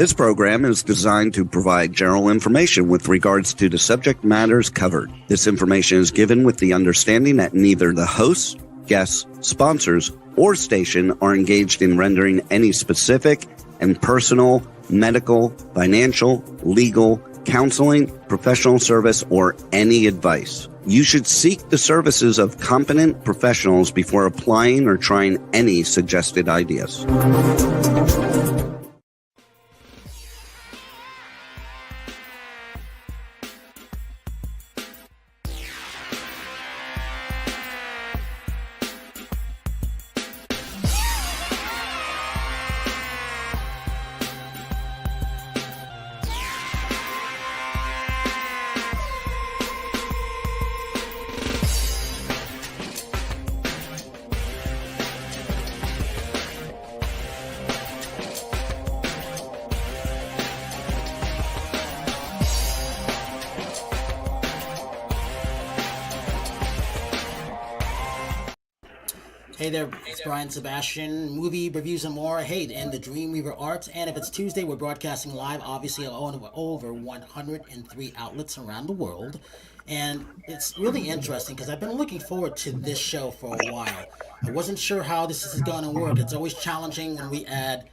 This program is designed to provide general information with regards to the subject matters covered. This information is given with the understanding that neither the hosts, guests, sponsors, or station are engaged in rendering any specific and personal, medical, financial, legal, counseling, professional service, or any advice. You should seek the services of competent professionals before applying or trying any suggested ideas. Hey there, it's Brian Sebastian, movie reviews and more. Hey, and the Dreamweaver Arts. And if it's Tuesday, we're broadcasting live, obviously, on over 103 outlets around the world. And it's really interesting because I've been looking forward to this show for a while. I wasn't sure how this is going to work. It's always challenging when we add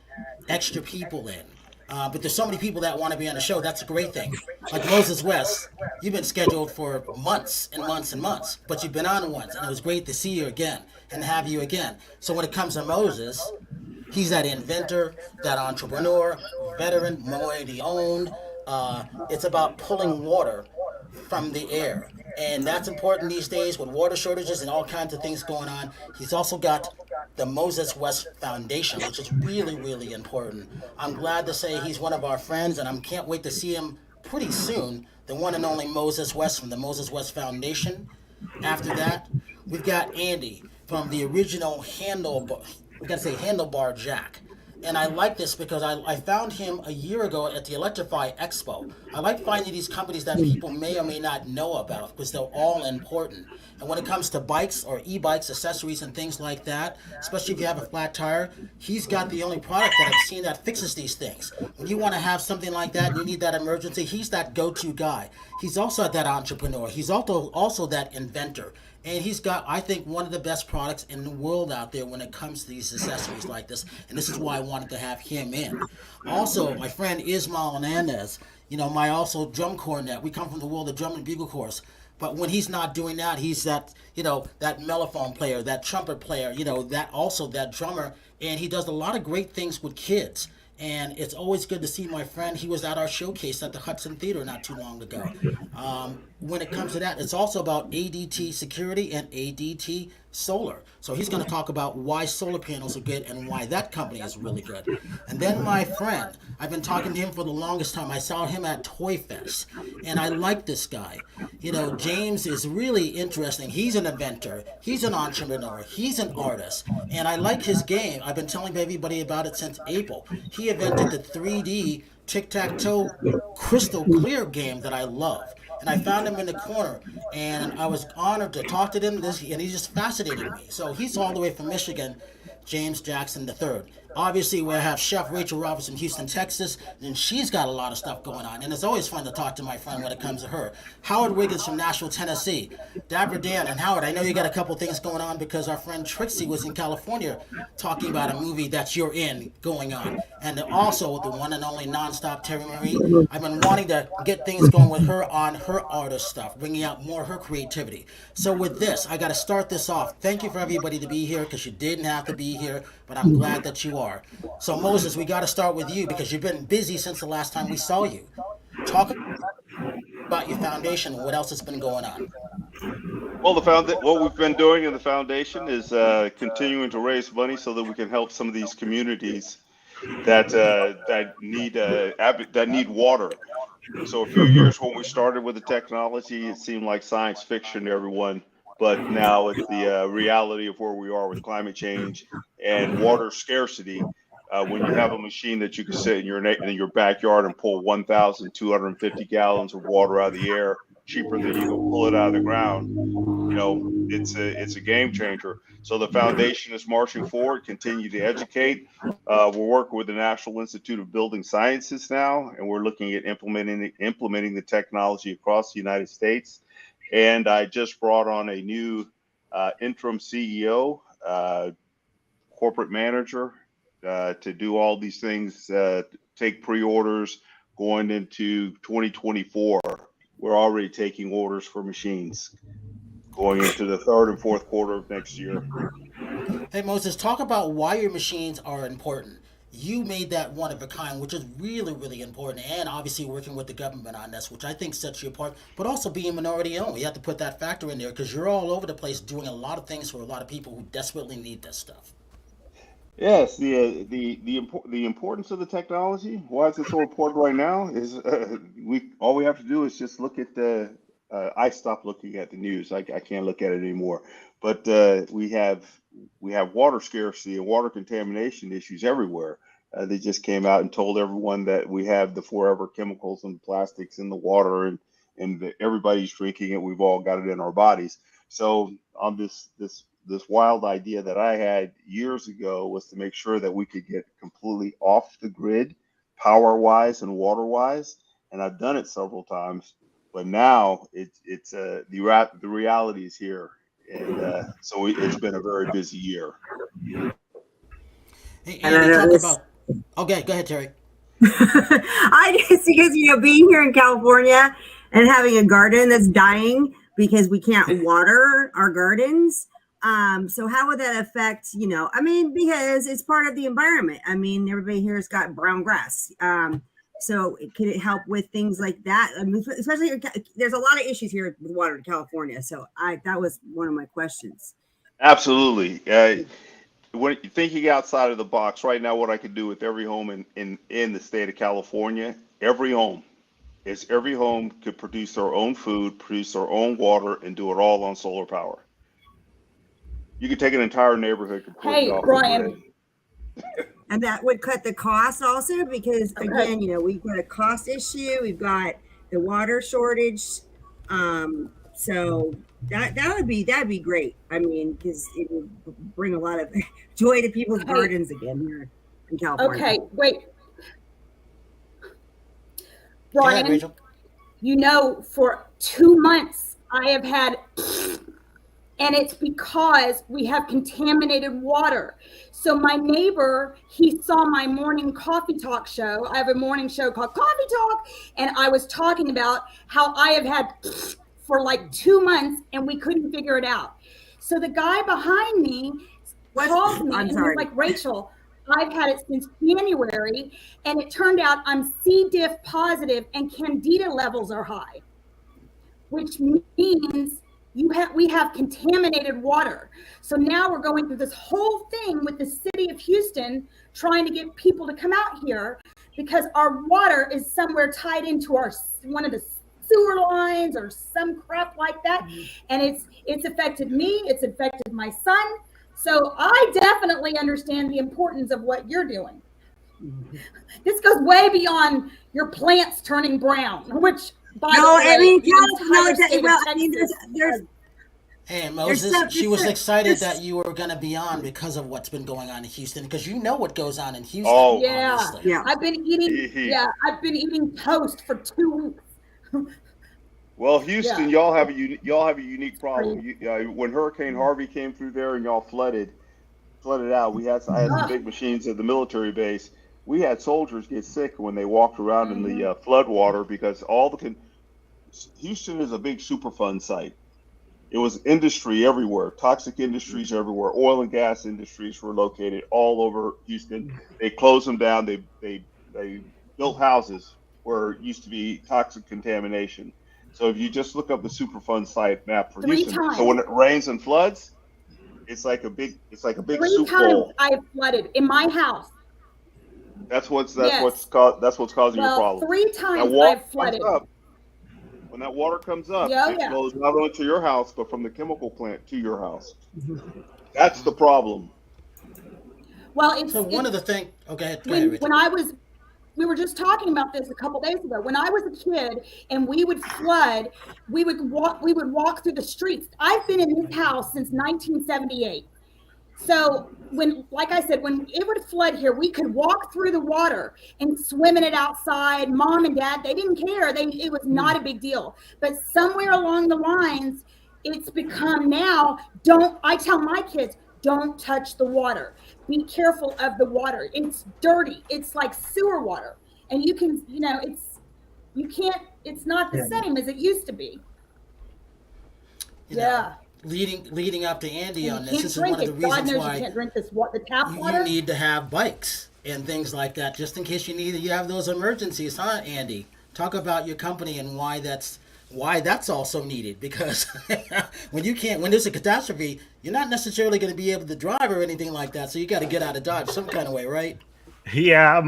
extra people in. But there's so many people that want to be on the show. That's a great thing. Like Moses West, you've been scheduled for months and months and months, but you've been on once, and it was great to see you again and have you again. So when it comes to Moses, he's that inventor, that entrepreneur, veteran, minority owned. It's about pulling water from the air, and that's important these days with water shortages and all kinds of things going on. He's also got the Moses West Foundation, which is really, really important. I'm glad to say he's one of our friends, and I can't wait to see him pretty soon, the one and only Moses West from the Moses West Foundation. After that, we've got Andy from the original Handlebar Jack. And I like this because I found him a year ago at the Electrify Expo. I like finding these companies that people may or may not know about because they're all important. And when it comes to bikes or e-bikes, accessories, and things like that, especially if you have a flat tire, he's got the only product that I've seen that fixes these things. When you want to have something like that, you need that emergency, he's that go-to guy. He's also that entrepreneur. He's also that inventor. And he's got, I think, one of the best products in the world out there when it comes to these accessories like this. And this is why I wanted to have him in. Also, my friend Ismael Hernandez, my also drum cornet. We come from the world of drum and bugle corps. But when he's not doing that, he's that, that mellophone player, that trumpet player, that drummer. And he does a lot of great things with kids. And it's always good to see my friend. He was at our showcase at the Hudson Theater not too long ago. When it comes to that, it's also about ADT security and ADT solar. So he's going to talk about why solar panels are good and why that company is really good. And then my friend, I've been talking to him for the longest time. I saw him at Toy Fest, and I like this guy. James is really interesting. He's an inventor. He's an entrepreneur. He's an artist. And I like his game. I've been telling everybody about it since April. He invented the 3D Tic Tac Toe crystal clear game that I love. And I found him in the corner, and I was honored to talk to him, and he just fascinated me. So he's all the way from Michigan, James Jackson III. Obviously, we have Chef Rachel Roberts from Houston, Texas, and she's got a lot of stuff going on. And it's always fun to talk to my friend when it comes to her. Howard Wiggins from Nashville, Tennessee. Dabra Dan, and Howard, I know you got a couple things going on because our friend Trixie was in California talking about a movie that you're in going on. And also the one and only nonstop Terri Marie. I've been wanting to get things going with her on her artist stuff, bringing out more of her creativity. So with this, I got to start this off. Thank you for everybody to be here because you didn't have to be here, but I'm glad that you are. So Moses, we got to start with you because you've been busy since the last time we saw you. Talk about your foundation and what else has been going on. Well, what we've been doing in the foundation is continuing to raise money so that we can help some of these communities that need water. So a few years when we started with the technology, it seemed like science fiction to everyone. But now it's the reality of where we are with climate change and water scarcity. When you have a machine that you can sit in your backyard and pull 1,250 gallons of water out of the air cheaper than you go pull it out of the ground. It's a game changer. So the foundation is marching forward, continue to educate. We're working with the National Institute of Building Sciences now, and we're looking at implementing the technology across the United States. And I just brought on a new interim CEO, corporate manager, to do all these things, take pre-orders going into 2024. We're already taking orders for machines going into the third and fourth quarter of next year. Hey Moses, talk about why your machines are important. You made that one of a kind, which is really, really important, and obviously working with the government on this, which I think sets you apart, but also being minority owned. You have to put that factor in there because you're all over the place doing a lot of things for a lot of people who desperately need this stuff. Yes, the importance of the technology. Why is it so important right now? Is all we have to do is just look at the. I stopped looking at the news. I can't look at it anymore. But we have water scarcity and water contamination issues everywhere. They just came out and told everyone that we have the forever chemicals and plastics in the water, and everybody's drinking it. We've all got it in our bodies. So on this wild idea that I had years ago was to make sure that we could get completely off the grid, power-wise and water-wise, and I've done it several times. But now the reality is here, and so it's been a very busy year. Hey, Andy, talk about. Okay, go ahead, Terri. I just, because being here in California and having a garden that's dying because we can't water our gardens. So how would that affect, because it's part of the environment. I mean, everybody here has got brown grass. So could it help with things like that? I mean, especially there's a lot of issues here with water in California. So that was one of my questions. Absolutely. When thinking outside of the box right now, what I could do with every home in the state of California, every home could produce their own food, produce their own water, and do it all on solar power. You could take an entire neighborhood completely off Brian. the grid. And that would cut the cost also because, again, we've got a cost issue. We've got the water shortage. So that'd be great. I mean, because it would bring a lot of joy to people's gardens again here in California. Okay, wait. Brian, ahead, for 2 months I have had, and it's because we have contaminated water. So my neighbor, he saw my morning coffee talk show. I have a morning show called Coffee Talk, and I was talking about how I have had for like 2 months and we couldn't figure it out. So the guy behind me called me and he was like, Rachel, I've had it since January, and it turned out I'm C. diff positive and candida levels are high, which means we have contaminated water. So now we're going through this whole thing with the city of Houston trying to get people to come out here because our water is somewhere tied into one of the sewer lines or some crap like that. And it's affected me, it's affected my son. So I definitely understand the importance of what you're doing. This goes way beyond your plants turning brown, which Hey, Moses, she was excited that you were going to be on because of what's been going on in Houston, because you know what goes on in Houston. Oh, yeah. Obviously. I've been eating toast for 2 weeks. Well, Houston, y'all have a unique problem. When Hurricane Harvey came through there and y'all flooded out, I had some big machines at the military base. We had soldiers get sick when they walked around in the flood water because Houston is a big Superfund site. It was industry everywhere, toxic industries everywhere, oil and gas industries were located all over Houston. They closed them down. They built houses where it used to be toxic contamination. So if you just look up the Superfund site map for Houston, so when it rains and floods, it's like a big soup bowl. 3 times I have flooded in my house. That's what's causing your problem. 3 times I've flooded. When that water comes up, it goes not only to your house, but from the chemical plant to your house. That's the problem. Well, one of the things. Okay, when I was We were just talking about this a couple days ago. When I was a kid and we would flood, we would walk through the streets. I've been in this house since 1978. So when, like I said, when it would flood here, we could walk through the water and swim in it outside. Mom and Dad, they didn't care. It was not a big deal. But somewhere along the lines, it's become now, I tell my kids, don't touch the water. Be careful of the water. It's dirty. It's like sewer water. And you can, it's not the same as it used to be. Leading up to Andy on this is drink one of the reasons why you can't drink the tap water. You need to have bikes and things like that, just in case you have those emergencies, huh, Andy? Talk about your company and why that's also needed, because when there's a catastrophe, you're not necessarily going to be able to drive or anything like that, so you got to get out of Dodge some kind of way, right? Yeah,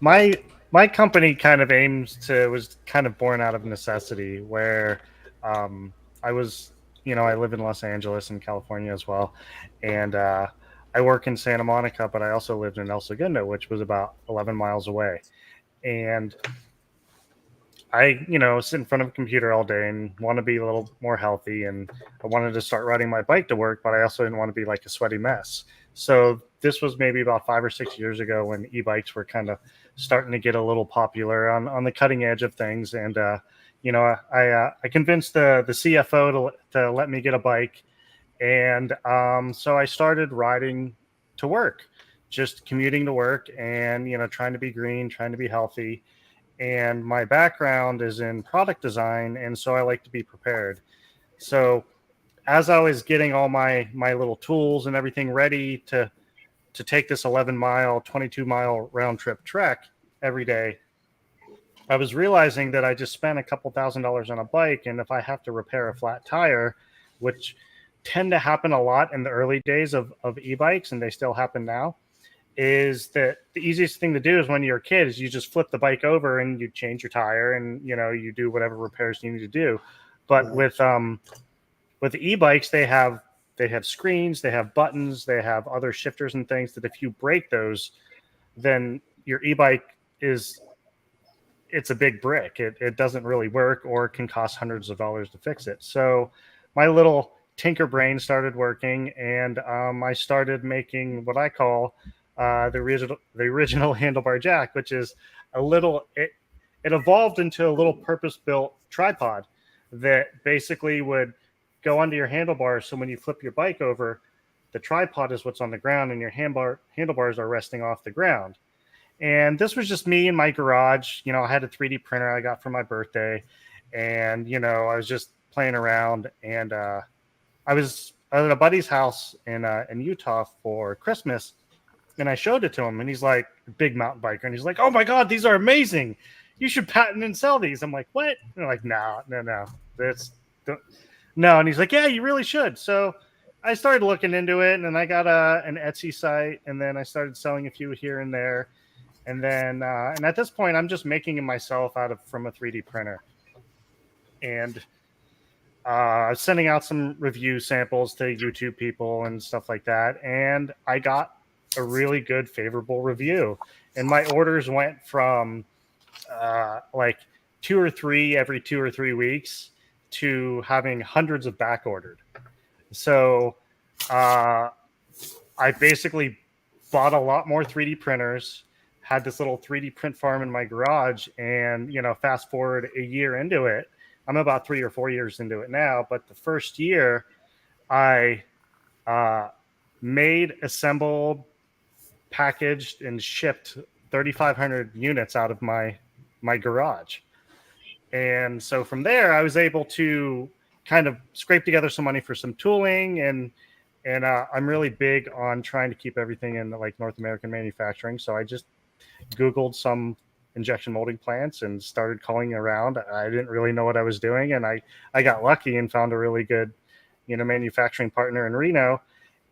my company kind of was kind of born out of necessity, where I was, I live in Los Angeles in California as well, and I work in Santa Monica, but I also lived in El Segundo, which was about 11 miles away, and I, sit in front of a computer all day and want to be a little more healthy. And I wanted to start riding my bike to work, but I also didn't want to be like a sweaty mess. So this was maybe about 5 or 6 years ago when e-bikes were kind of starting to get a little popular on the cutting edge of things. And, I convinced the CFO to let me get a bike. And so I started riding to work, just commuting to work and, trying to be green, trying to be healthy. And my background is in product design, and so I like to be prepared. So as I was getting all my little tools and everything ready to take this 11-mile, 22-mile round-trip trek every day, I was realizing that I just spent a couple $1,000s on a bike, and if I have to repair a flat tire, which tend to happen a lot in the early days of e-bikes, and they still happen now, is that the easiest thing to do is when you're a kid is you just flip the bike over and you change your tire and, you do whatever repairs you need to do. But with e-bikes, they have screens, they have buttons, they have other shifters and things that if you break those, then your e-bike it's a big brick. It doesn't really work or can cost hundreds of dollars to fix it. So my little tinker brain started working, and I started making what I call the original Handlebar Jack, which is it evolved into a little purpose-built tripod that basically would go onto your handlebars. So when you flip your bike over, the tripod is what's on the ground and your handlebars are resting off the ground. And this was just me in my garage. I had a 3D printer I got for my birthday, and, I was just playing around, and I was at a buddy's house in Utah for Christmas. And I showed it to him, and he's like, big mountain biker. And he's like, oh my God, these are amazing. You should patent and sell these. I'm like, what? And they're like, no. No. And he's like, yeah, you really should. So I started looking into it, and then I got an Etsy site, and then I started selling a few here and there. And then, and at this point, I'm just making them myself from a 3D printer. And sending out some review samples to YouTube people and stuff like that. And I got a really good favorable review, and my orders went from like 2 or 3 every 2 or 3 weeks to having hundreds of back ordered. So I basically bought a lot more 3D printers, had this little 3D print farm in my garage, and fast forward a year into it, I'm about 3 or 4 years into it now, but the first year I made, assembled, packaged, and shipped 3,500 units out of my garage. And so from there, I was able to kind of scrape together some money for some tooling, and I'm really big on trying to keep everything in like North American manufacturing. So I just Googled some injection molding plants and started calling around. I didn't really know what I was doing, and I got lucky and found a really good manufacturing partner in Reno.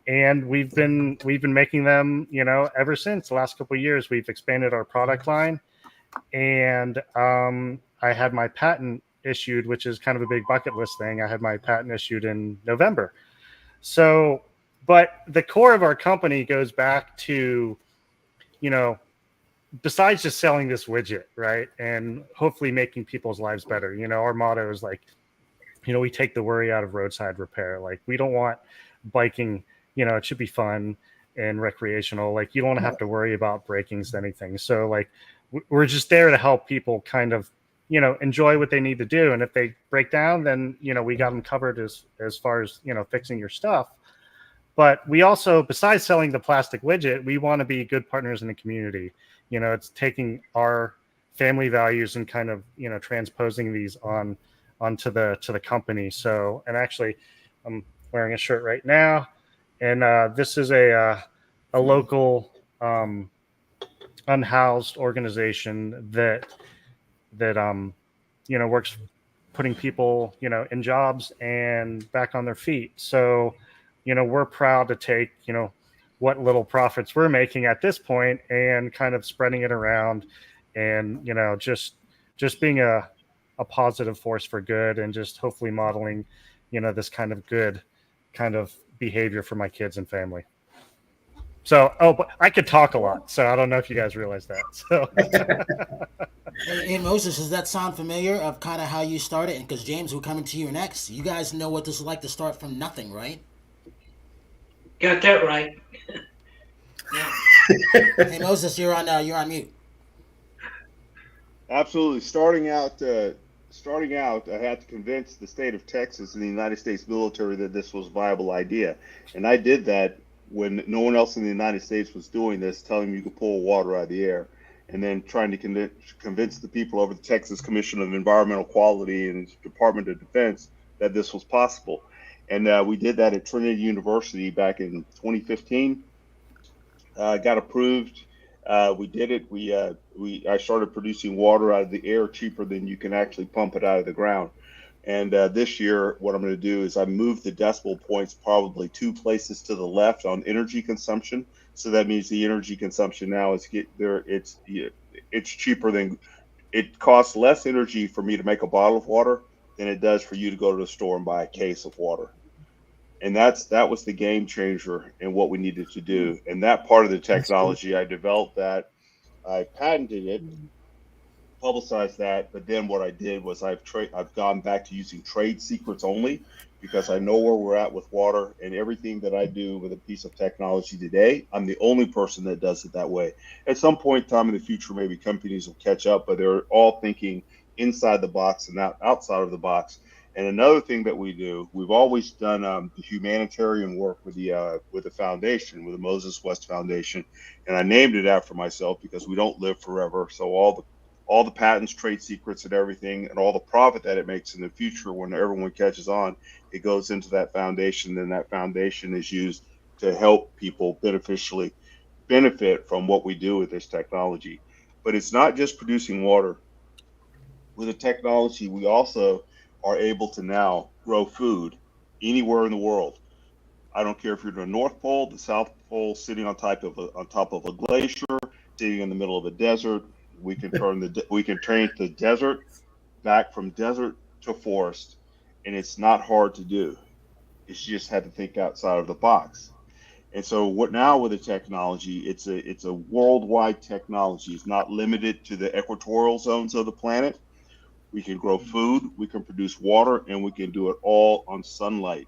And we've been making them, ever since. The last couple of years, we've expanded our product line, and I had my patent issued, which is kind of a big bucket list thing. I had my patent issued in November. So, but the core of our company goes back to, besides just selling this widget, right, and hopefully making people's lives better, you know, our motto is like, you know, we take the worry out of roadside repair. Like, we don't want biking, you know, it should be fun and recreational. Like, you don't want to have to worry about breakings, anything. So like, we're just there to help people kind of, you know, enjoy what they need to do. And if they break down, then, you know, we got them covered as far as, you know, fixing your stuff. But we also, besides selling the plastic widget, we want to be good partners in the community. You know, it's taking our family values and kind of, you know, transposing these onto the company. So, and actually, I'm wearing a shirt right now, and this is a local unhoused organization that you know, works putting people, you know, in jobs and back on their feet. So, you know, we're proud to take, you know, what little profits we're making at this point and kind of spreading it around, and, you know, just being a positive force for good, and just hopefully modeling, you know, this kind of good kind of behavior for my kids and family. So, but I could talk a lot, so I don't know if you guys realize that. So, Hey, Moses, does that sound familiar of kind of how you started? Because James, we're coming to you next. You guys know what this is like to start from nothing, right? Got that right. Yeah. Hey, Moses, you're on mute. Absolutely. Starting out, I had to convince the state of Texas and the United States military that this was a viable idea. And I did that when no one else in the United States was doing this, telling me you could pull water out of the air, and then trying to convince the people over the Texas Commission of Environmental Quality and Department of Defense that this was possible. And we did that at Trinity University back in 2015. Got approved. We did it. I started producing water out of the air cheaper than you can actually pump it out of the ground. And this year, what I'm going to do is I moved the decimal points probably 2 places to the left on energy consumption. So that means the energy consumption now is it's cheaper than, it costs less energy for me to make a bottle of water than it does for you to go to the store and buy a case of water. And that was the game changer in what we needed to do. And that part of the technology, I developed that, I patented it, publicized that. But then what I did was I've gone back to using trade secrets only, because I know where we're at with water, and everything that I do with a piece of technology today, I'm the only person that does it that way. At some point in time in the future, maybe companies will catch up, but they're all thinking inside the box and not outside of the box. And another thing that we do, we've always done the humanitarian work with the foundation, with the Moses West Foundation, and I named it after myself because we don't live forever. So all the patents, trade secrets, and everything, and all the profit that it makes in the future when everyone catches on, it goes into that foundation. Then that foundation is used to help people beneficially benefit from what we do with this technology. But it's not just producing water. With the technology, we also are able to now grow food anywhere in the world. I don't care if you're in the North Pole, the South Pole, sitting on top of a glacier, sitting in the middle of a desert. We can change the desert back from desert to forest, and it's not hard to do. It's just had to think outside of the box. And so what now with the technology, it's a worldwide technology. It's not limited to the equatorial zones of the planet. We can grow food, we can produce water, and we can do it all on sunlight.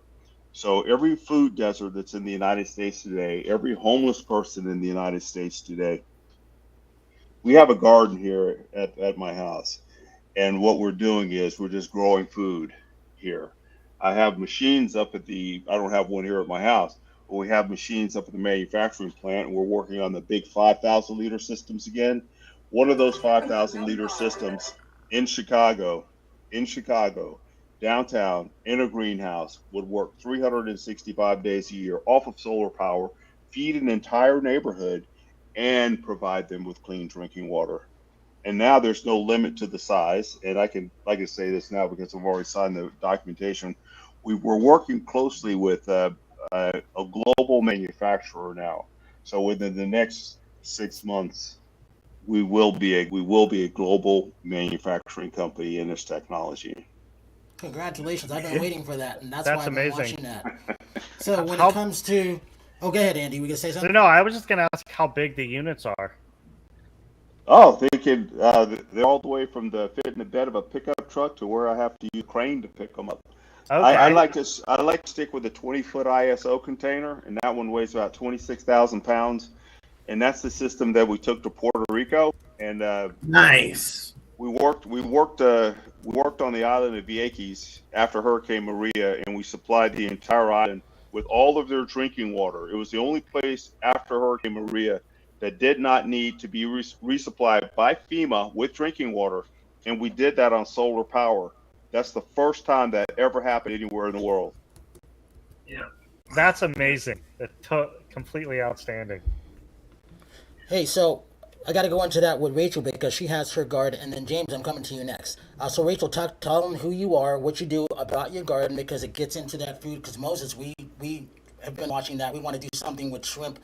So every food desert that's in the United States today, every homeless person in the United States today, we have a garden here at my house. And what we're doing is we're just growing food here. I have machines up at I don't have one here at my house, but we have machines up at the manufacturing plant, and we're working on the big 5,000 liter systems again. One of those 5,000 liter systems in Chicago, downtown, in a greenhouse, would work 365 days a year off of solar power, feed an entire neighborhood, and provide them with clean drinking water. And now there's no limit to the size. And I can say this now because I've already signed the documentation. We're working closely with a global manufacturer now. So within the next 6 months, we will be a global manufacturing company in this technology. Congratulations! I've been waiting for that, and that's why I've been amazing. watching that. So when it comes to, go ahead, Andy. We gonna say something? No, I was just gonna ask how big the units are. Oh, they're all the way from the fit in the bed of a pickup truck to where I have to use a crane to pick them up. Okay. I like to stick with a 20-foot ISO container, and that one weighs about 26,000 pounds. And that's the system that we took to Puerto Rico. And Nice. we worked on the island of Vieques after Hurricane Maria, and we supplied the entire island with all of their drinking water. It was the only place after Hurricane Maria that did not need to be resupplied by FEMA with drinking water, and we did that on solar power. That's the first time that ever happened anywhere in the world. Yeah. That's amazing. Completely outstanding. Hey, so I got to go into that with Rachel because she has her garden, and then James, I'm coming to you next. So Rachel, tell them who you are, what you do about your garden, because it gets into that food. Because Moses, we have been watching that. We want to do something with shrimp,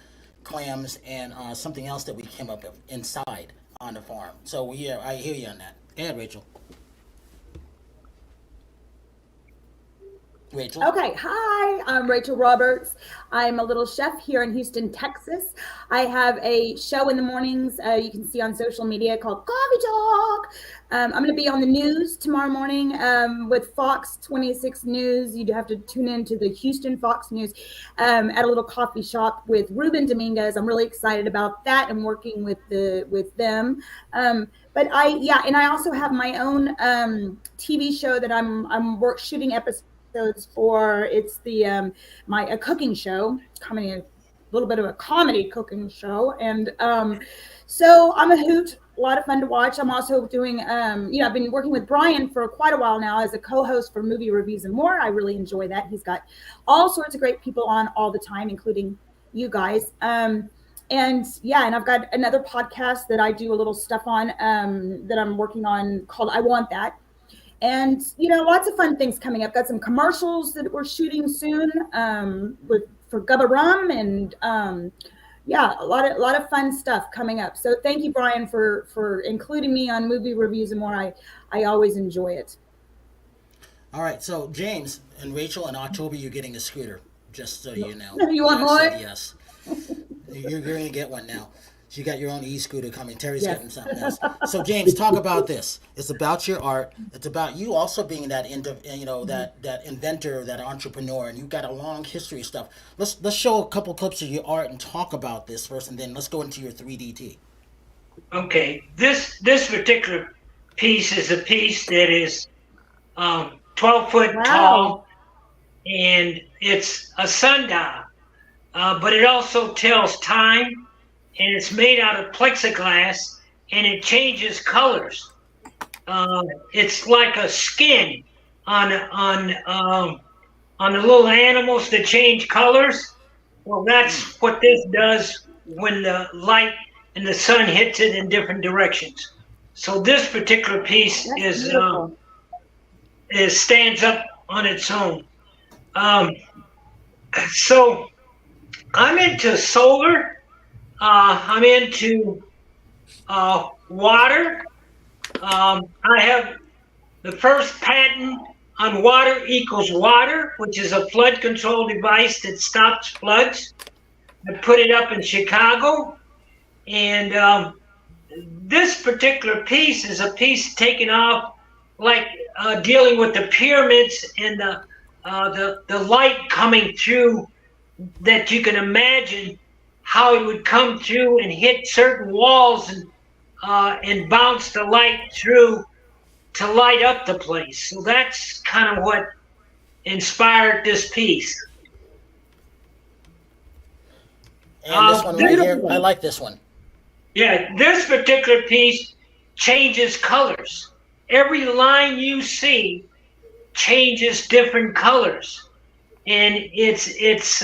clams, and something else that we came up with inside on the farm. So yeah, I hear you on that. Go ahead, Rachel. Rachel. Okay, hi, I'm Rachel Roberts. I'm a little chef here in Houston, Texas. I have a show in the mornings you can see on social media called Coffee Talk. I'm going to be on the news tomorrow morning with Fox 26 News. You'd have to tune in to the Houston Fox News at a little coffee shop with Ruben Dominguez. I'm really excited about that and working with them. But I also have my own TV show that I'm shooting episodes for. It's the a cooking show, a little bit of a comedy cooking show, and so I'm a hoot, a lot of fun to watch. I'm also doing I've been working with Brian for quite a while now as a co-host for Movie Reviews and More. I really enjoy that. He's got all sorts of great people on all the time, including you guys. And I've got another podcast that I do a little stuff on that I'm working on called I Want That. And, lots of fun things coming up. Got some commercials that we're shooting soon for Gubba Rum, and a lot of fun stuff coming up. So thank you, Brian, for including me on Movie Reviews and More. I always enjoy it. All right, so James and Rachel, in October you're getting a scooter, just so you know. You want more? Yes. You're going to get one now. You got your own e-scooter coming. Terry's getting something else. So James, talk about this. It's about your art. It's about you also being that that inventor, that entrepreneur, and you've got a long history of stuff. Let's show a couple clips of your art and talk about this first, and then let's go into your 3DT. Okay, this particular piece is a piece that is 12 foot tall, and it's a sundial, but it also tells time. And it's made out of plexiglass, and it changes colors. It's like a skin on the little animals that change colors. Well, that's what this does when the light and the sun hits it in different directions. So this particular piece stands up on its own. So I'm into solar. I'm into water. I have the first patent on water equals water, which is a flood control device that stops floods. I put it up in Chicago. And this particular piece is a piece taken off, like dealing with the pyramids and the light coming through, that you can imagine how it would come through and hit certain walls and bounce the light through to light up the place. So that's kind of what inspired this piece. And this one right here, I like this one. Yeah, this particular piece changes colors. Every line you see changes different colors, and it's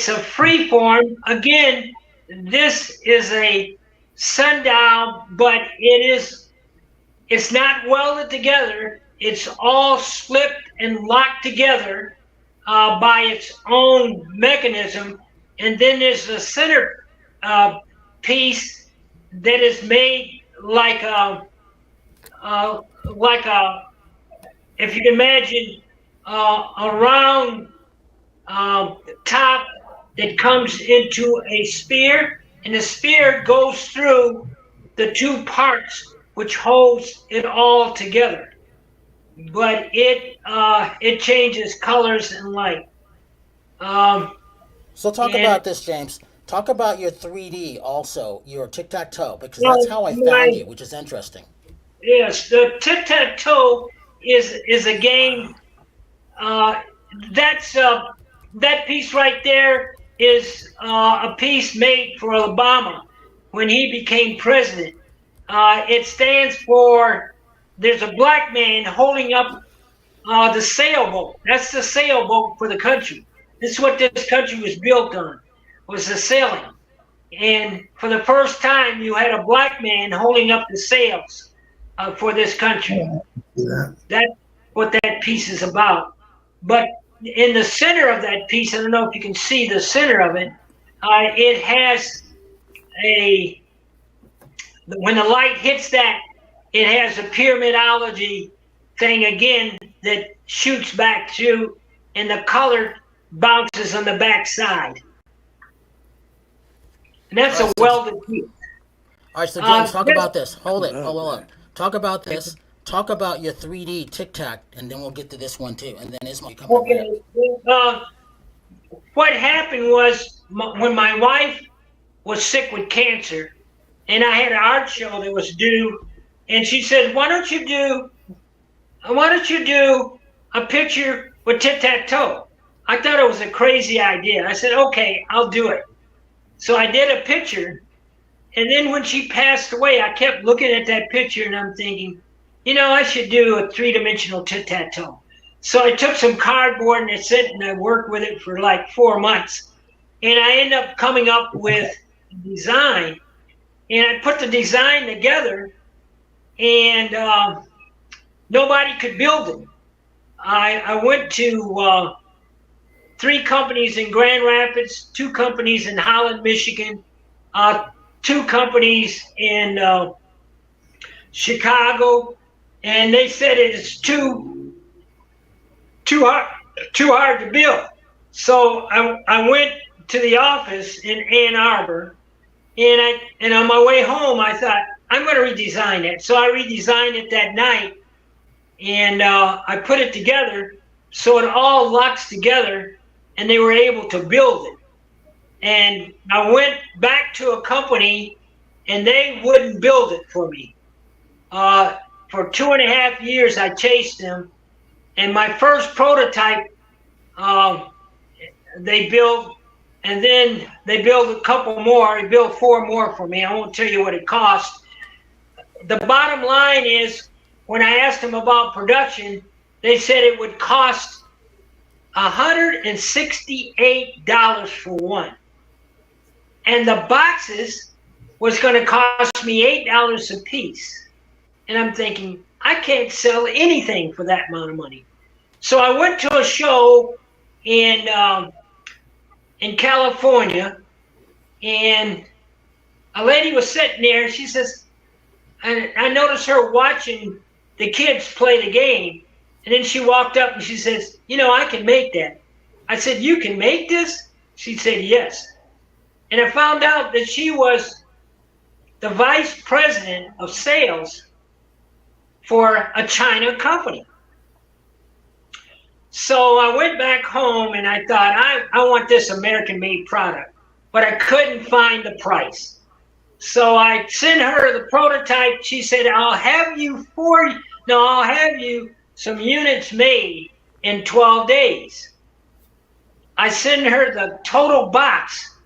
a free form. Again, this is a sundial, but it's not welded together. It's all slipped and locked together by its own mechanism. And then there's a center piece that is made like a if you can imagine a round top that comes into a sphere, and the sphere goes through the two parts which holds it all together. But it changes colors and light. So talk And about this, James. Talk about your 3D also, your Tic Tac Toe, because well, that's how I found you, which is interesting. yes, the Tic Tac Toe is a game. That's that piece right there is a piece made for Obama when he became president. It stands for, there's a black man holding up the sailboat. That's the sailboat for the country. This is what this country was built on, was the sailing. And for the first time, you had a black man holding up the sails for this country. That's what that piece is about. But in the center of that piece, I don't know if you can see the center of it, it has when the light hits that, it has a pyramidology thing again that shoots back through, and the color bounces on the back side. And that's a welded piece. All right, so James, talk about this. Hold on. Talk about this. Talk about your 3D Tic Tac, and then we'll get to this one too. And then Ismael, you come over here. Okay. What happened was when my wife was sick with cancer, and I had an art show that was due, and she said, "Why don't you do a picture with Tic Tac Toe?" I thought it was a crazy idea. I said, "Okay, I'll do it." So I did a picture, and then when she passed away, I kept looking at that picture, and I'm thinking, I should do a 3-dimensional Tic Tac Toe. So I took some cardboard and I sit and I worked with it for like 4 months, and I ended up coming up with a design, and I put the design together, and nobody could build it. I went to 3 companies in Grand Rapids, 2 companies in Holland, Michigan, 2 companies in Chicago, and they said it is too hard to build. So I went to the office in Ann Arbor, and on my way home I thought, I'm going to redesign it. So I redesigned it that night, and I put it together so it all locks together, and they were able to build it. And I went back to a company, and they wouldn't build it for me. For 2.5 years, I chased them, and my first prototype, they built, and then they built a couple more. They built 4 more for me. I won't tell you what it cost. The bottom line is, when I asked them about production, they said it would cost $168 for one. And the boxes was going to cost me $8 a piece. And I'm thinking, I can't sell anything for that amount of money. So I went to a show in California, and a lady was sitting there. She says, and I noticed her watching the kids play the game. And then she walked up and she says, I can make that. I said, "You can make this?" She said, "Yes." And I found out that she was the vice president of sales for a China company. So I went back home and I thought, I want this American-made product, but I couldn't find the price. So I sent her the prototype. She said, I'll have you some units made in 12 days. I sent her the total box.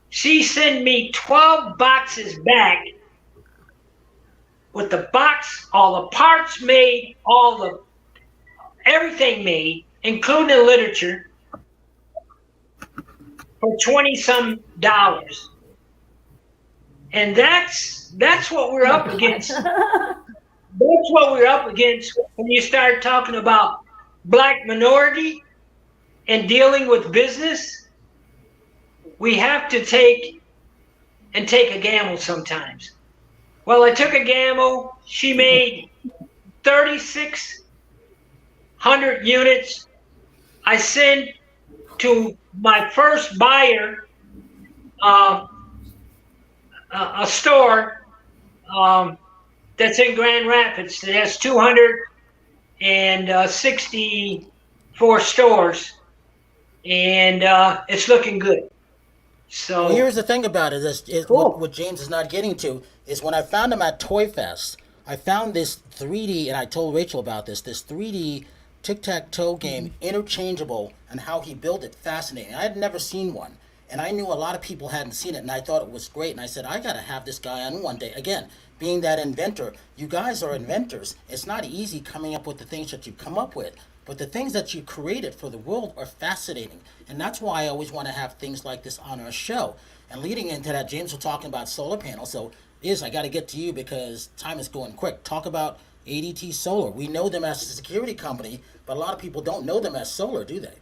She sent me 12 boxes back with the box, all the parts made, everything made, including the literature, for $20-some. And that's what we're up against. That's what we're up against when you start talking about black minority and dealing with business. We have to take a gamble sometimes. Well, I took a gamble. She made 3,600 units. I sent to my first buyer a store, that's in Grand Rapids that has 264 stores, and it's looking good. So Well, here's the thing about it: cool. what James is not getting to is when I found him at Toy Fest, I found this 3D, and I told Rachel about this 3D Tic Tac Toe game, interchangeable, and how he built it. Fascinating. I had never seen one, and I knew a lot of people hadn't seen it, and I thought it was great. And I said, I got to have this guy on one day. Again, being that inventor, you guys are inventors. It's not easy coming up with the things that you come up with. But the things that you created for the world are fascinating. And that's why I always want to have things like this on our show. And leading into that, James was talking about solar panels. So, I got to get to you because time is going quick. Talk about ADT Solar. We know them as a security company, but a lot of people don't know them as solar, do they?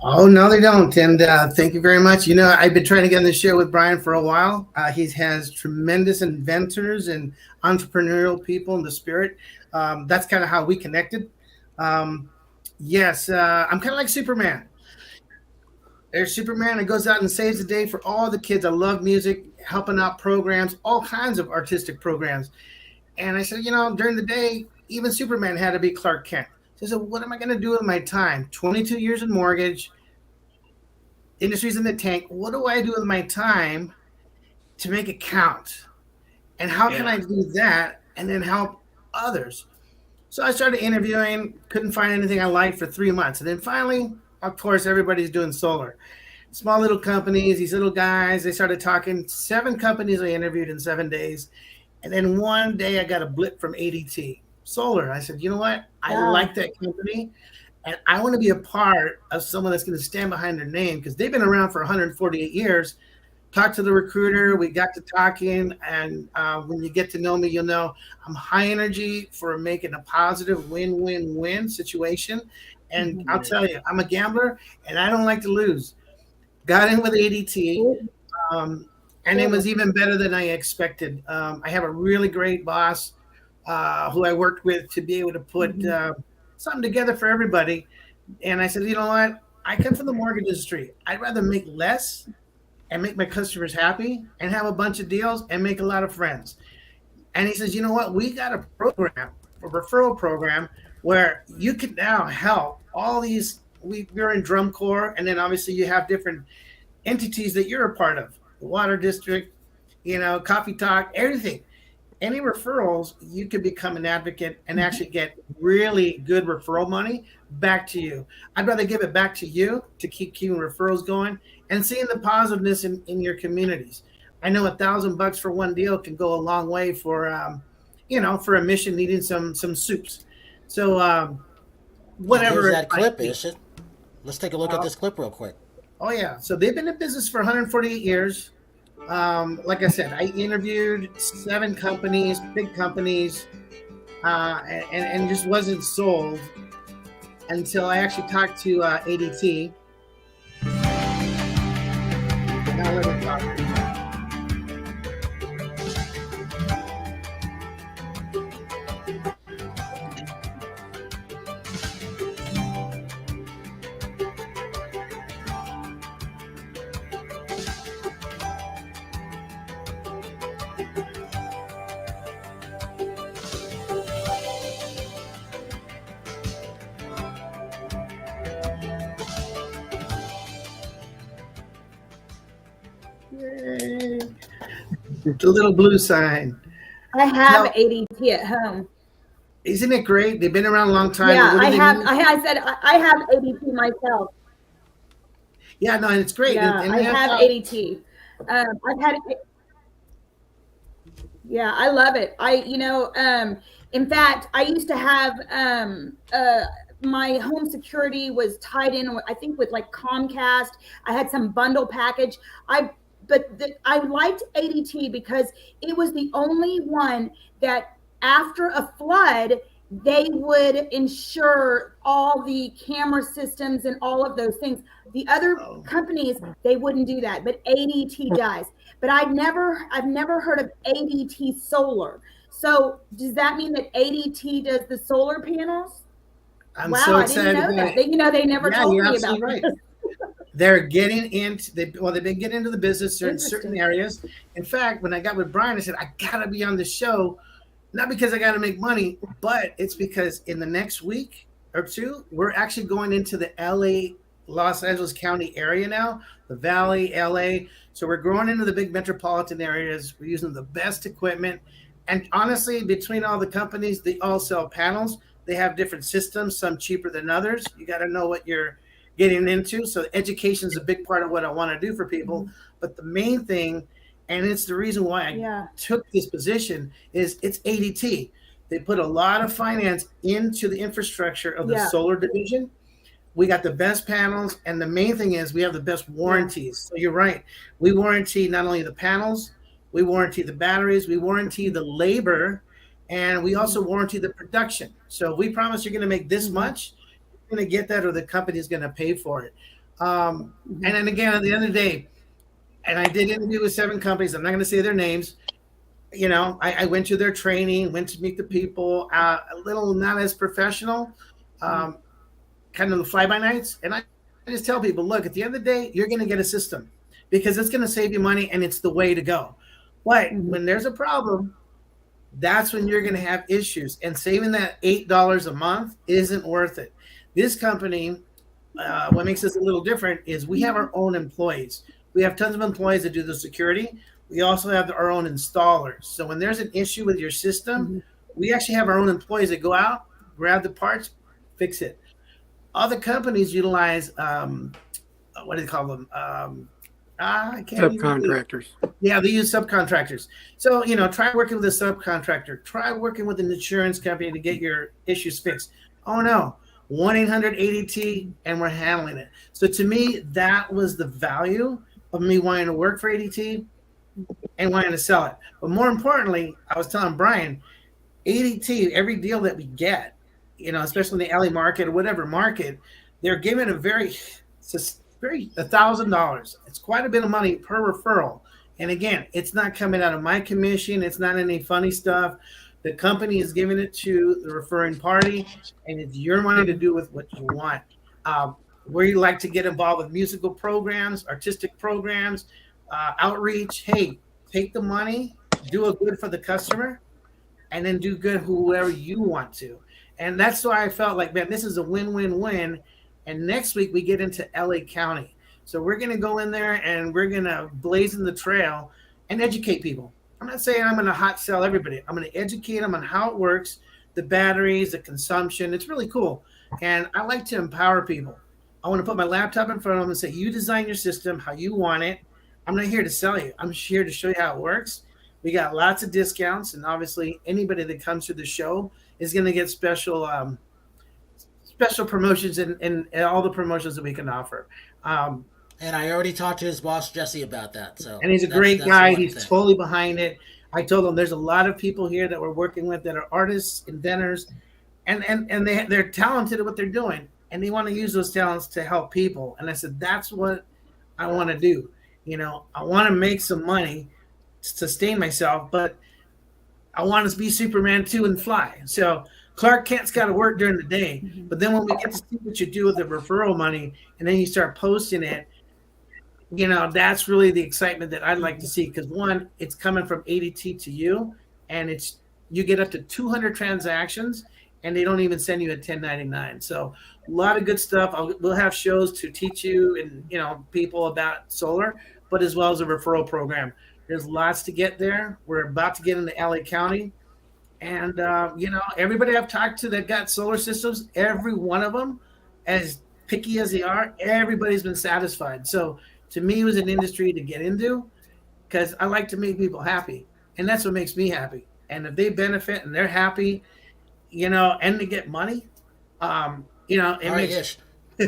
Oh, no, they don't. And thank you very much. I've been trying to get on the show with Brian for a while. He has tremendous inventors and entrepreneurial people in the spirit. That's kind of how we connected. Yes, I'm kind of like Superman. There's Superman that goes out and saves the day for all the kids. I love music, helping out programs, all kinds of artistic programs. And I said, during the day, even Superman had to be Clark Kent. So I said, what am I going to do with my time? 22 years in mortgage, industry's in the tank. What do I do with my time to make it count? And how can I do that and then help others? So I started interviewing, couldn't find anything I liked for 3 months. And then finally, of course, everybody's doing solar. Small little companies, these little guys, they started talking. 7 companies I interviewed in 7 days. And then one day I got a blip from ADT Solar. I said, you know what? I like that company. And I want to be a part of someone that's going to stand behind their name because they've been around for 148 years. Talked to the recruiter. We got to talking. And when you get to know me, you'll know I'm high energy for making a positive win-win-win situation. And I'll tell you, I'm a gambler and I don't like to lose. Got in with ADT. And it was even better than I expected. I have a really great boss who I worked with to be able to put something together for everybody. And I said, you know what? I come from the mortgage industry. I'd rather make less and make my customers happy and have a bunch of deals and make a lot of friends. And he says, you know what? We got a program, a referral program, where you can now help all these. We're in Drum Corps, and then obviously you have different entities that you're a part of. The Water District, Coffee Talk, everything. Any referrals, you could become an advocate and actually get really good referral money back to you. I'd rather give it back to you to keep referrals going and seeing the positiveness in your communities. I know $1,000 for one deal can go a long way for, for a mission needing some soups. So whatever. Here's that clip, let's take a look at this clip real quick. Oh, yeah. So they've been in business for 148 years. Like I said, I interviewed 7 companies, big companies, and just wasn't sold until I actually talked to ADT. Now let me talk. Yay. The little blue sign. I have ADT at home. Isn't it great? They've been around a long time. Yeah, I have ADT myself. Yeah, no, and it's great. Yeah, and I have ADT. I've had it. Yeah, I love it. In fact, I used to have my home security was tied in, I think, with like Comcast. I had some bundle package. I liked ADT because it was the only one that after a flood, they would insure all the camera systems and all of those things. The other companies, they wouldn't do that, but ADT does. But I've never heard of ADT Solar. So does that mean that ADT does the solar panels? I'm wow, so I excited. didn't know that. They never told me about right. this. they're getting into they've been getting into the business. They're in certain Interesting. areas. In fact, when I got with Brian, I said, I gotta be on the show, not because I gotta make money, but it's because in the next week or two, we're actually going into the LA, Los Angeles County area now, the Valley, LA. So we're growing into the big metropolitan areas. We're using the best equipment. And honestly, between all the companies, they all sell panels. They have different systems, some cheaper than others. You got to know what you're getting into. So education is a big part of what I want to do for people. But the main thing, and it's the reason why I took this position, is it's ADT. They put a lot of finance into the infrastructure of the solar division. We got the best panels, and the main thing is we have the best warranties. So you're right. We warranty not only the panels, we warranty the batteries, we warranty the labor, and we also warranty the production. So if we promise you're going to make this much, you're going to get that, or the company is going to pay for it. And then again, at the end of the day, and I did interview with 7 companies. I'm not going to say their names. You know, I went to their training, went to meet the people, a little not as professional, kind of the fly-by-nights. And I just tell people, look, at the end of the day, you're going to get a system because it's going to save you money and it's the way to go. But when there's a problem, that's when you're going to have issues. And saving that $8 a month isn't worth it. This company, what makes us a little different is we have our own employees. We have tons of employees that do the security. We also have our own installers. So when there's an issue with your system, we actually have our own employees that go out, grab the parts, fix it. Other companies utilize, what do they call them? I can't subcontractors. Yeah, they use subcontractors. So, you know, try working with a subcontractor. Try working with an insurance company to get your issues fixed. Oh, no. 1-800-ADT, and we're handling it. So to me, that was the value of me wanting to work for ADT and wanting to sell it. But more importantly, I was telling Brian, ADT, every deal that we get, you know, especially in the LA market or whatever market, they're giving a very $1,000. It's quite a bit of money per referral. And again, it's not coming out of my commission. It's not any funny stuff. The company is giving it to the referring party, and it's your money to do with what you want. Where you like to get involved with musical programs, artistic programs, outreach. Hey, take the money, do a good for the customer, and then do good whoever you want to. And that's why I felt like, man, this is a win-win-win. And next week we get into LA County. So we're going to go in there and we're going to blaze in the trail and educate people. I'm not saying I'm going to hot sell everybody. I'm going to educate them on how it works, the batteries, the consumption. It's really cool. And I like to empower people. I want to put my laptop in front of them and say, you design your system how you want it. I'm not here to sell you. I'm here to show you how it works. We got lots of discounts. And obviously anybody that comes to the show is going to get special promotions and all the promotions that we can offer. And I already talked to his boss, Jesse, about that. So, and he's a great guy. He's totally behind it. I told him there's a lot of people here that we're working with that are artists, inventors, and they're talented at what they're doing. And they want to use those talents to help people. And I said, that's what I want to do. You know, I want to make some money to sustain myself, but I want to be Superman too and fly. So Clark Kent's got to work during the day, but then when we get to see what you do with the referral money and then you start posting it, you know, that's really the excitement that I'd like to see. Because one, it's coming from ADT to you, and it's you get up to 200 transactions, and they don't even send you a 1099. So a lot of good stuff. We'll have shows to teach you and, you know, people about solar, but as well as a referral program. There's lots to get there. We're about to get into LA County. And, you know, everybody I've talked to that got solar systems, every one of them, as picky as they are, everybody's been satisfied. So to me, it was an industry to get into because I like to make people happy. And that's what makes me happy. And if they benefit and they're happy, you know, and they get money, you know, it makes...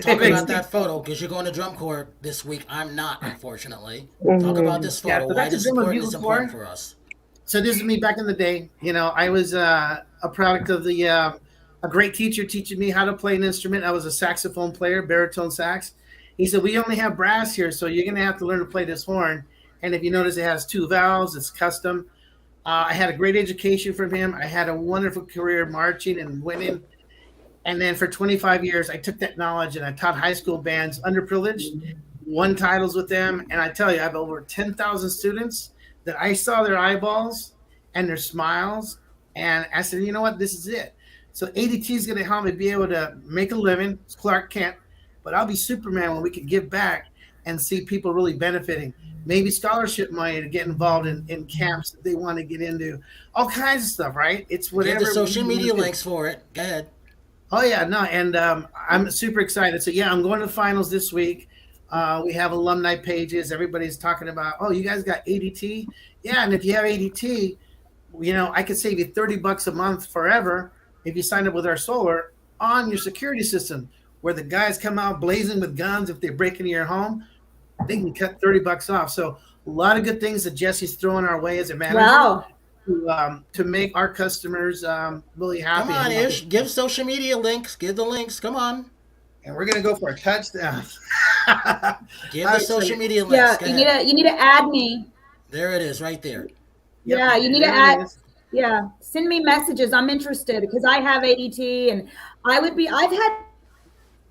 Talk about that photo because you're going to drum corps this week. I'm not, unfortunately. Talk about this photo. Why this is important for us. So this is me back in the day. You know, I was a product of a great teacher teaching me how to play an instrument. I was a saxophone player, baritone sax. He said, we only have brass here, so you're going to have to learn to play this horn. And if you notice, it has 2 valves. It's custom. I had a great education from him. I had a wonderful career marching and winning. And then for 25 years, I took that knowledge and I taught high school bands, underprivileged, won titles with them. And I tell you, I have over 10,000 students that I saw their eyeballs and their smiles. And I said, you know what, this is it. So ADT is going to help me be able to make a living. It's Clark Kent, but I'll be Superman when we can give back and see people really benefiting. Maybe scholarship money to get involved in camps that they want to get into. All kinds of stuff, right? It's whatever. Give the social media links for it. Go ahead. Oh yeah, no, and I'm super excited. So yeah, I'm going to the finals this week. We have alumni pages. Everybody's talking about, oh, you guys got ADT? Yeah, and if you have ADT, you know, I could save you $30 a month forever if you sign up with our solar on your security system, where the guys come out blazing with guns. If they break into your home, they can cut $30 off. So a lot of good things that Jesse's throwing our way as a manager. Wow. To make our customers really happy. Come on, Ish. Give social media links. Give the links. Come on. And we're gonna go for a touchdown. Give the social media Yeah, links. you need to add me. There it is, right there. Yep, Yeah, you need to there it add. is. Yeah, send me messages. I'm interested because I have ADT, and I've had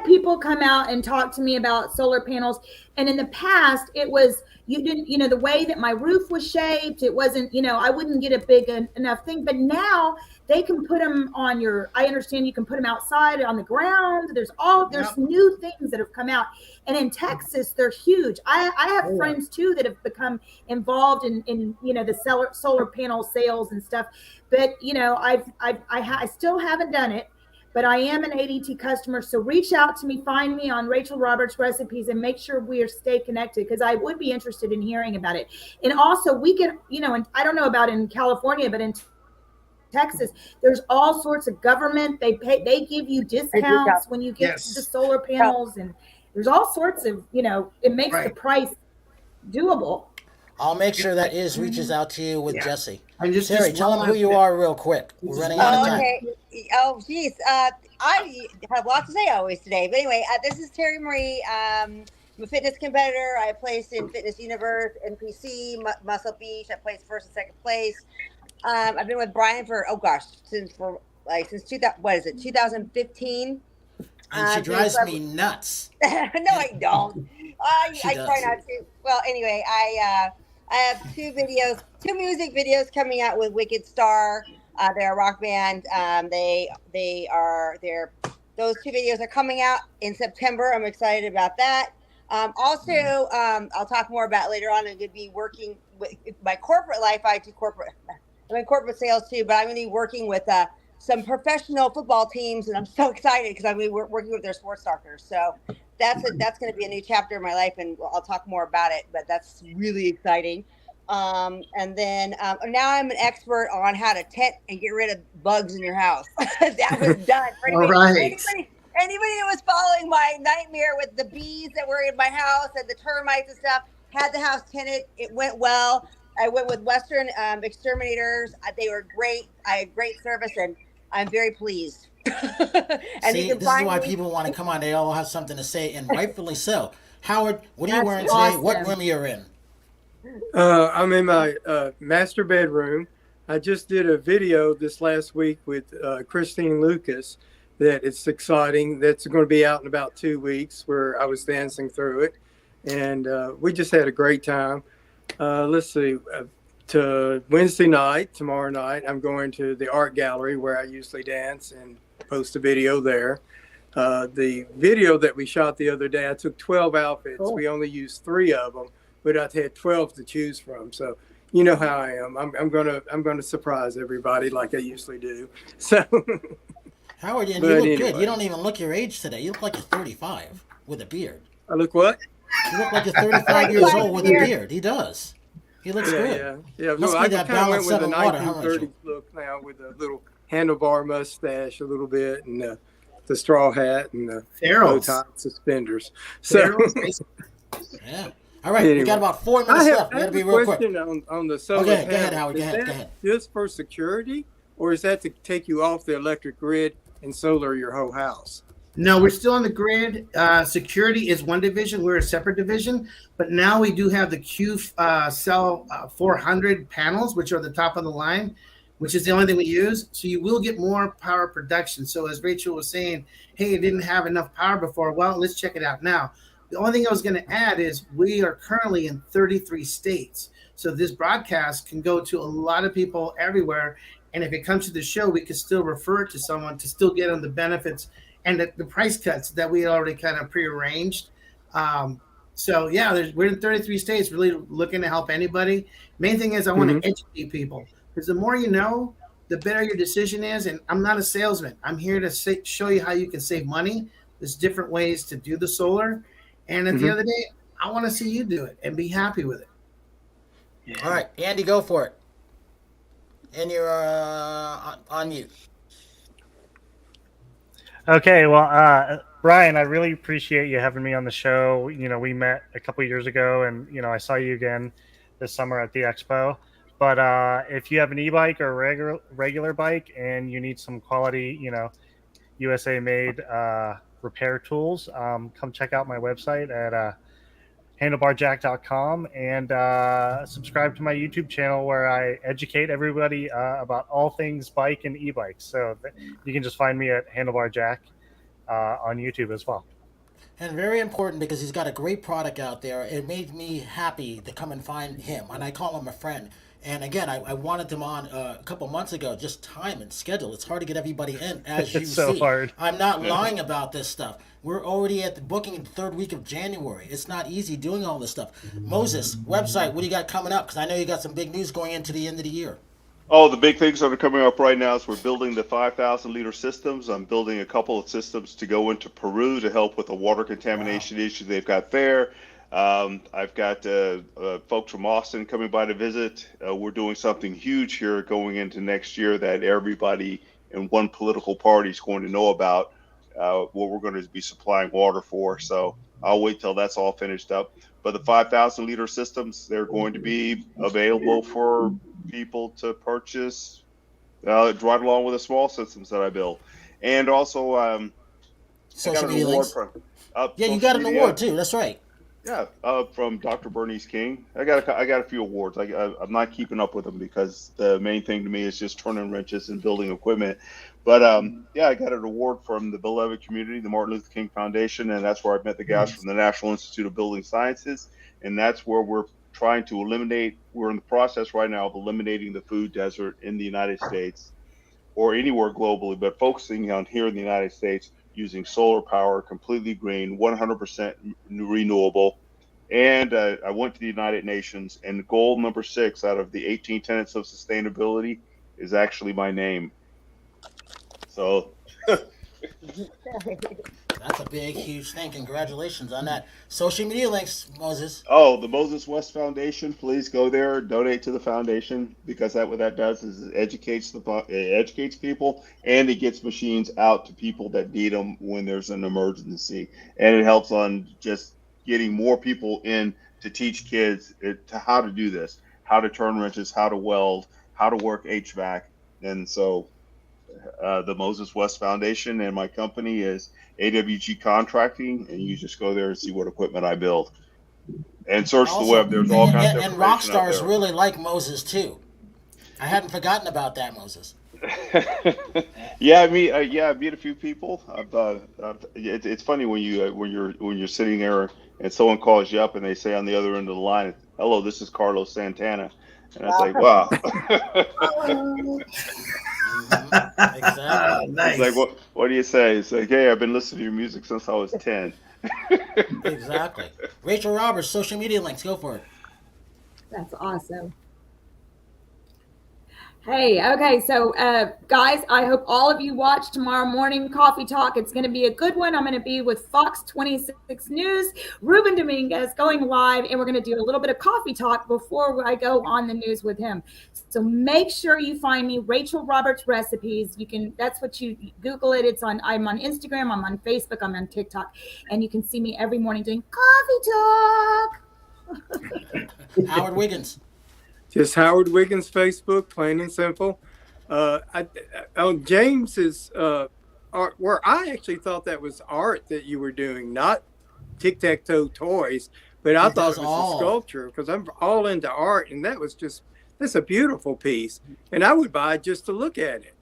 people come out and talk to me about solar panels, and in the past it was, you didn't, you know, the way that my roof was shaped, it wasn't, you know, I wouldn't get a big enough thing. But now they can put them on your, I understand you can put them outside on the ground. There's new things that have come out, and in Texas they're huge. I have friends too that have become involved in you know, the solar panel sales and stuff. But you know, I still haven't done it. But I am an ADT customer, so reach out to me, find me on Rachel Roberts Recipes, and make sure we are stay connected, because I would be interested in hearing about it. And also, we can, you know, and I don't know about in California, but in Texas, there's all sorts of government. They give you discounts when you get the solar panels, and there's all sorts of, you know, it makes the price doable. I'll make sure that reaches out to you with Jesse. Terri, tell them who you are real quick. We're running out of time. Okay. Oh, geez. I have lots to say always today. But anyway, this is Terri Marie. I'm a fitness competitor. I placed in Fitness Universe, NPC, Muscle Beach. I placed first and second place. I've been with Brian for, since 2015. And she drives me nuts. No, I don't. I try not to. Well, anyway, I have two music videos coming out with Wicked Star. They're a rock band. Those two videos are coming out in September. I'm excited about that. Also, I'll talk more about later on. I'm going to be working with my corporate life. I'm in corporate sales too, but I'm going to be working with some professional football teams, and I'm so excited because I'm going to be working with their sports doctors. So that's going to be a new chapter in my life, and I'll talk more about it. But that's really exciting. And then now I'm an expert on how to tent and get rid of bugs in your house. That was done. All right. Anybody that was following my nightmare with the bees that were in my house and the termites and stuff, had the house tented. It went well. I went with Western Exterminators. They were great. I had great service, and I'm very pleased. And See, this is why people want to come on. They all have something to say, and rightfully so. Howard, what are you wearing today? What room are you in? I'm in my master bedroom. I just did a video this last week with Christine Lucas that it's exciting. That's going to be out in about 2 weeks, where I was dancing through it. And we just had a great time. Let's see, to Wednesday night, tomorrow night, I'm going to the art gallery where I usually dance and post a video there. The video that we shot the other day, I took 12 outfits. Cool. We only used 3 of them, but I had 12 to choose from. So you know how I am. I'm gonna surprise everybody like I usually do. So Howard, and you look good. You don't even look your age today. You look like you're 35 with a beard. I look what? You look like you're 35 years old with a beard. He does. He looks good. Yeah. Must No, be I that kind of went with the water, 1930s look now, with a little handlebar mustache a little bit, and the straw hat and the bow tie suspenders. So yeah. All right, we got about 4 minutes left. We got to be real quick. On the solar okay, panel. go ahead, Howard. Go Is ahead. that just for security, or is that to take you off the electric grid and solar your whole house? No, we're still on the grid. Security is one division. We're a separate division. But now we do have the Q Cell 400 panels, which are the top of the line. which is the only thing we use. So you will get more power production. So as Rachel was saying, hey, it didn't have enough power before. Well, let's check it out now. The only thing I was going to add is we are currently in 33 states. So this broadcast can go to a lot of people everywhere. And if it comes to the show, we can still refer it to someone to still get them the benefits and the price cuts that we already kind of prearranged. So yeah, we're in 33 states, really looking to help anybody. Main thing is I want to educate people, because the more you know, the better your decision is. And I'm not a salesman. I'm here to show you how you can save money. There's different ways to do the solar. And at the end of the day, I want to see you do it and be happy with it. Yeah. All right, Andy, go for it. And you're on mute. Okay, well, Brian, I really appreciate you having me on the show. You know, we met a couple of years ago, and you know, I saw you again this summer at the expo. But if you have an e-bike or a regular bike and you need some quality, you know, USA-made repair tools, come check out my website at handlebarjack.com and subscribe to my YouTube channel where I educate everybody about all things bike and e-bikes. So you can just find me at Handlebar Jack on YouTube as well. And very important, because he's got a great product out there. It made me happy to come and find him, and I call him a friend. And again, I wanted him on a couple months ago, just time and schedule. It's hard to get everybody in, as you It's so see. hard. I'm not lying about this stuff. We're already at the booking the third week of January. It's not easy doing all this stuff. Moses, website, what do you got coming up? Because I know you got some big news going into the end of the year. Oh, the big things that are coming up right now is we're building the 5,000-liter systems. I'm building a couple of systems to go into Peru to help with the water contamination issue they've got there. I've got folks from Austin coming by to visit. We're doing something huge here going into next year that everybody in one political party is going to know about, what we're going to be supplying water for. So I'll wait till that's all finished up. But the 5,000-liter systems, they're going to be available for people to purchase right along with the small systems that I build. And also, social media links. Yeah, you got an award too. That's right. Yeah, from Dr. Bernice King. I got a few awards. I'm not keeping up with them because the main thing to me is just turning wrenches and building equipment. But yeah, I got an award from the beloved community, the Martin Luther King Foundation, and that's where I met the guys from the National Institute of Building Sciences, and that's where we're trying to eliminate. We're in the process right now of eliminating the food desert in the United States or anywhere globally, but focusing on here in the United States, using solar power, completely green, 100% renewable. And I went to the United Nations, and goal number 6 out of the 18 tenets of sustainability is actually my name. So that's a big, huge thing. Congratulations on that. Social media links, Moses. Oh, the Moses West Foundation. Please go there, donate to the foundation, because what that does is it educates people, and it gets machines out to people that need them when there's an emergency, and it helps on just getting more people in to teach kids to how to do this, how to turn wrenches, how to weld, how to work HVAC, and so. The Moses West Foundation, and my company is AWG Contracting, and you just go there and see what equipment I build. And search the web. There's all kinds of information. And rock stars really like Moses too. I hadn't forgotten about that, Moses. Yeah, I meet a few people. It's funny when you're sitting there and someone calls you up and they say on the other end of the line, "Hello, this is Carlos Santana," and I was like, "Wow." Exactly. Nice. It's like, what do you say? It's like, hey, I've been listening to your music since I was 10. Exactly. Rachel Roberts, social media links. Go for it. That's awesome. Hey, okay, so guys, I hope all of you watch tomorrow morning Coffee Talk. It's going to be a good one. I'm going to be with Fox 26 News, Ruben Dominguez going live, and we're going to do a little bit of coffee talk before I go on the news with him. So make sure you find me, Rachel Roberts Recipes. You can, that's what you Google it. I'm on Instagram, I'm on Facebook, I'm on TikTok, and you can see me every morning doing Coffee Talk. Howard Wiggins. Just Howard Wiggins Facebook, plain and simple. On James's art, where I actually thought that was art that you were doing, not Tic Tac Toe toys, but I thought it was a sculpture, because I'm all into art, and that was just That's a beautiful piece, and I would buy it just to look at it.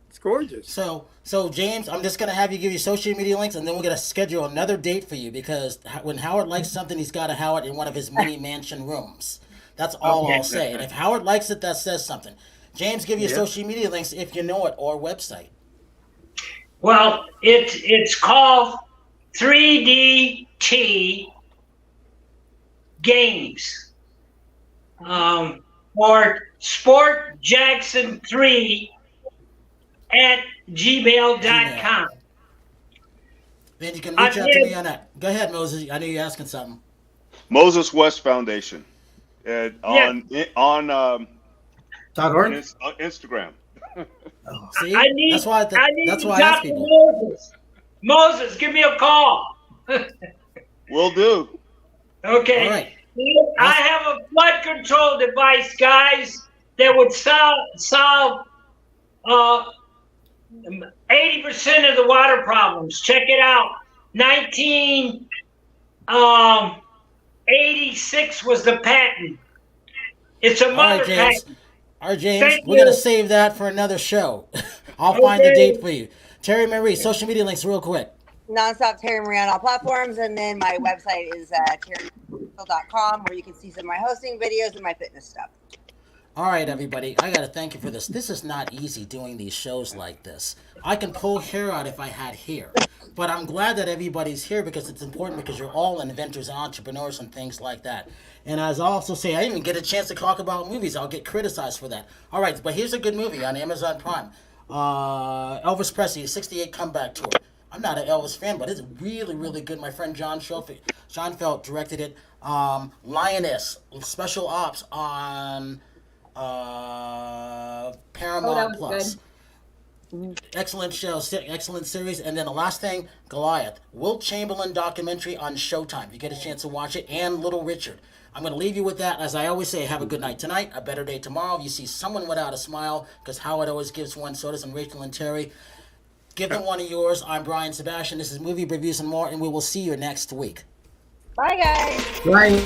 It's gorgeous. So James, I'm just gonna have you give your social media links, and then we're gonna schedule another date for you because when Howard likes something, he's got to have it in one of his mini mansion rooms. That's all I'll say. And if Howard likes it, that says something. James, give your social media links if you know it, or website. Well, it's called 3DT Games, or Sport Jackson 3 at gmail.com. Then you can reach out to me on that. Go ahead, Moses. I know you're asking something. Moses West Foundation. On Instagram. See? I need that's why I ask people. Moses, give me a call. Will do. Okay. All right. I have a flood control device, guys, that would solve 80% of the water problems. Check it out. 1986 was the patent. It's a mother patent. All right, James, we're going to save that for another show. I'll find the date for you. Terri Marie, social media links real quick. Nonstop Terri Marie on all platforms. And then my website is terrimarie.com, where you can see some of my hosting videos and my fitness stuff. All right, everybody. I got to thank you for this. This is not easy doing these shows like this. I can pull hair out if I had hair. But I'm glad that everybody's here because it's important because you're all inventors, entrepreneurs, and things like that. And as I also say, I didn't even get a chance to talk about movies. I'll get criticized for that. All right, but here's a good movie on Amazon Prime. Elvis Presley, 68 Comeback Tour. I'm not an Elvis fan, but it's really, really good. My friend John Felt directed it. Lioness, Special Ops on Paramount Plus. Excellent show, excellent series. And then the last thing, Goliath, Wilt Chamberlain documentary on Showtime. If you get a chance to watch it, and Little Richard. I'm going to leave you with that. As I always say, have a good night tonight, a better day tomorrow. If you see someone without a smile, because Howard always gives one, so does Rachel and Terry. Give them one of yours. I'm Brian Sebastian. This is Movie Reviews and More, and we will see you next week. Bye, guys. Bye.